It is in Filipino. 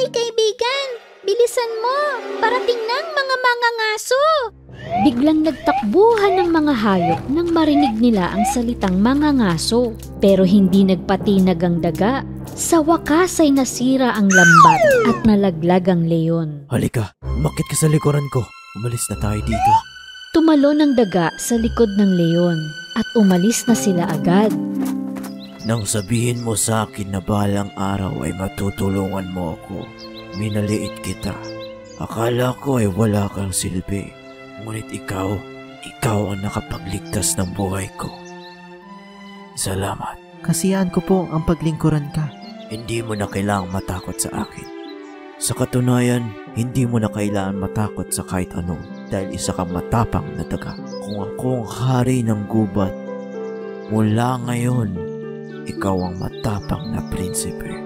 Hoy kaibigan, bilisan mo! Parating ng mga mangangaso! Biglang nagtakbuhan ng mga hayop nang marinig nila ang salitang mangangaso. Pero hindi nagpatinag ang daga. Sa wakas ay nasira ang lambat at nalaglag ang leon. Halika, umakyat ka sa likuran ko. Umalis na tayo dito. Tumalon ang daga sa likod ng leon at umalis na sila agad. Nang sabihin mo sa akin na balang araw ay matutulungan mo ako, minaliit kita. Akala ko ay wala kang silbi. Ngunit ikaw ang nakapagligtas ng buhay ko. Salamat. Kasiyahan ko po ang paglingkuran ka. Hindi mo na kailangang matakot sa akin. Sa katunayan, hindi mo na kailangan matakot sa kahit ano dahil isa kang matapang na daga. Kung ako ang hari ng gubat, mula ngayon, ikaw ang matapang na prinsipe.